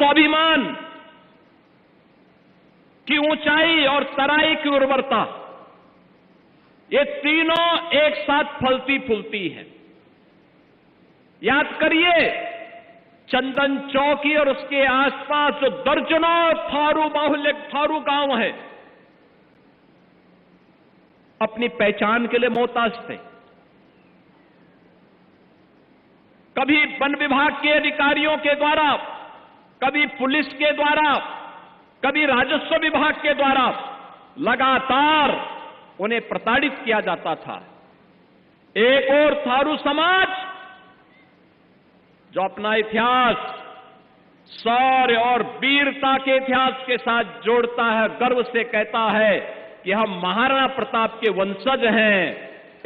स्वाभिमान की ऊंचाई और तराई की उर्वरता, ये तीनों एक साथ फलती फूलती हैं। याद करिए, चंदन चौकी और उसके आसपास जो दर्जनों थारू बाहुल्य थारू गांव है, अपनी पहचान के लिए मोहताज थे। कभी वन विभाग के अधिकारियों के द्वारा, कभी पुलिस के द्वारा, कभी राजस्व विभाग के द्वारा लगातार उन्हें प्रताड़ित किया जाता था। एक और थारू समाज जो अपना इतिहास शौर्य और वीरता के इतिहास के साथ जोड़ता है, गर्व से कहता है कि हम महाराणा प्रताप के वंशज हैं।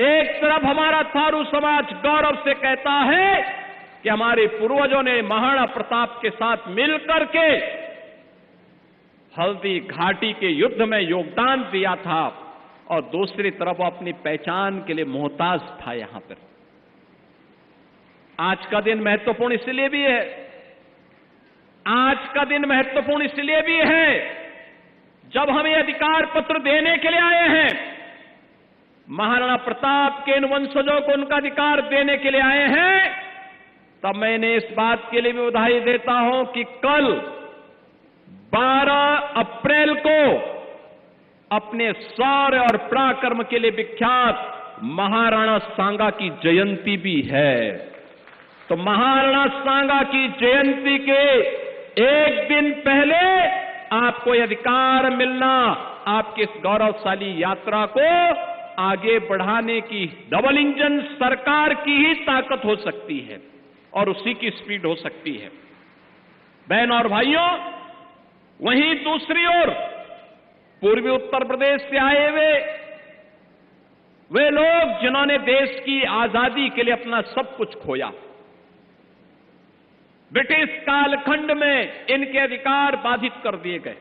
एक तरफ हमारा थारू समाज गौरव से कहता है कि हमारे पूर्वजों ने महाराणा प्रताप के साथ मिलकर के हल्दी घाटी के युद्ध में योगदान दिया था, और दूसरी तरफ वो अपनी पहचान के लिए मोहताज था। यहां पर आज का दिन महत्वपूर्ण इसलिए भी है, आज का दिन महत्वपूर्ण इसलिए भी है जब हम ये अधिकार पत्र देने के लिए आए हैं, महाराणा प्रताप के इन वंशजों को उनका अधिकार देने के लिए आए हैं, तब मैंने इस बात के लिए भी बधाई देता हूं कि कल 12 अप्रैल को अपने शौर्य और पराक्रम के लिए विख्यात महाराणा सांगा की जयंती भी है। तो महाराणा सांगा की जयंती के एक दिन पहले आपको यह अधिकार मिलना आपकी इस गौरवशाली यात्रा को आगे बढ़ाने की डबल इंजन सरकार की ही ताकत हो सकती है और उसी की स्पीड हो सकती है। बहन और भाइयों, वहीं दूसरी ओर पूर्वी उत्तर प्रदेश से आए हुए वे लोग जिन्होंने देश की आजादी के लिए अपना सब कुछ खोया, ब्रिटिश कालखंड में इनके अधिकार बाधित कर दिए गए,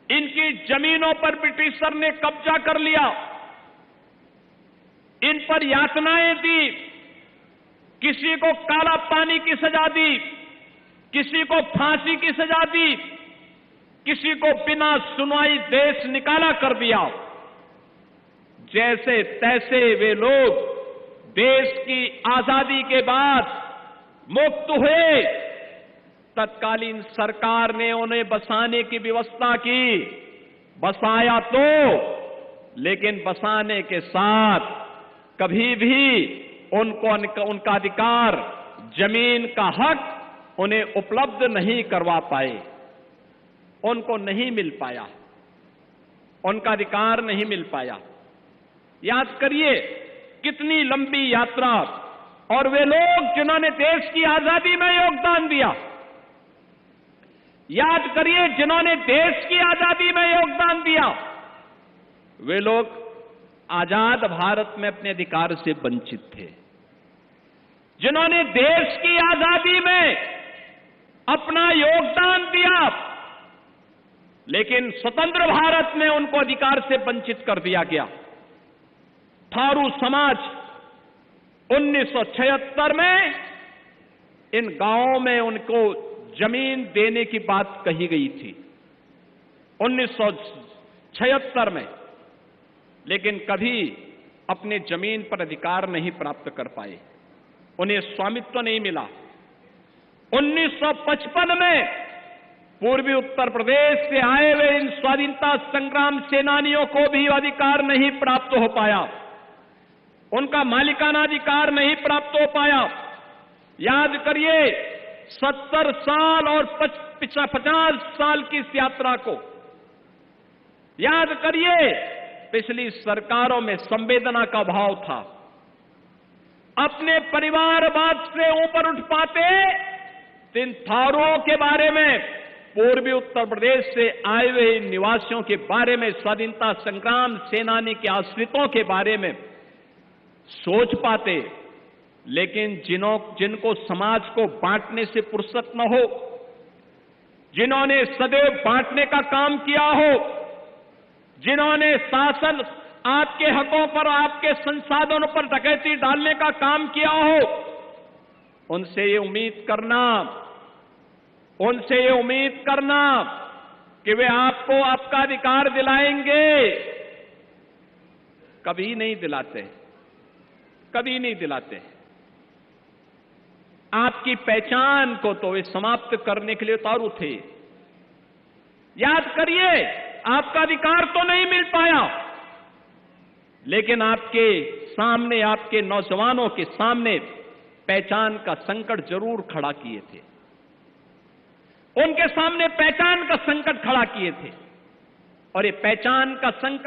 इनकी जमीनों पर ब्रिटिशर ने कब्जा कर लिया, इन पर यातनाएं दी, किसी को काला पानी की सजा दी, किसी को फांसी की सजा दी, किसी को बिना सुनवाई देश निकाला कर दिया। जैसे तैसे वे लोग देश की आजादी के बाद मुक्त हुए। तत्कालीन सरकार ने उन्हें बसाने की व्यवस्था की, बसाया तो, लेकिन बसाने के साथ कभी भी उनको उनका अधिकार, जमीन का हक उन्हें उपलब्ध नहीं करवा पाए, उनको नहीं मिल पाया, उनका अधिकार नहीं मिल पाया। याद करिए कितनी लंबी यात्रा, और वे लोग जिन्होंने देश की आजादी में योगदान दिया, याद करिए जिन्होंने देश की आजादी में योगदान दिया, वे लोग आजाद भारत में अपने अधिकार से वंचित थे। जिन्होंने देश की आजादी में अपना योगदान दिया, लेकिन स्वतंत्र भारत में उनको अधिकार से वंचित कर दिया गया। थारू समाज 1976 में इन गांवों में उनको जमीन देने की बात कही गई थी, 1976 में, लेकिन कभी अपने जमीन पर अधिकार नहीं प्राप्त कर पाए, उन्हें स्वामित्व नहीं मिला। 1955 में पूर्वी उत्तर प्रदेश से आए हुए इन स्वाधीनता संग्राम सेनानियों को भी अधिकार नहीं प्राप्त हो पाया, उनका मालिकाना अधिकार नहीं प्राप्त हो पाया। याद करिए 70 साल और 50 साल की इस यात्रा को याद करिए। पिछली सरकारों में संवेदना का भाव था, अपने परिवारवाद से ऊपर उठ पाते तो इन थारूओं के बारे में, पूर्वी उत्तर प्रदेश से आए हुए निवासियों के बारे में, स्वाधीनता संग्राम सेनानी के आश्रितों के बारे में सोच पाते। लेकिन जिनको समाज को बांटने से फुर्सत न हो, जिन्होंने सदैव बांटने का काम किया हो, जिन्होंने शासन आपके हकों पर, आपके संसाधनों पर डकैती डालने का काम किया हो, उनसे ये उम्मीद करना उनसे ये उम्मीद करना कि वे आपको आपका अधिकार दिलाएंगे, कभी नहीं दिलाते, कभी नहीं दिलाते। आपकी पहचान को तो वे समाप्त करने के लिए उतारू थे। याद करिए, आपका अधिकार तो नहीं मिल पाया, लेकिन आपके सामने, आपके नौजवानों के सामने पहचान का संकट जरूर खड़ा किए थे। उनके सामने पहचान का संकट खड़ा किए थे, और ये पहचान का संकट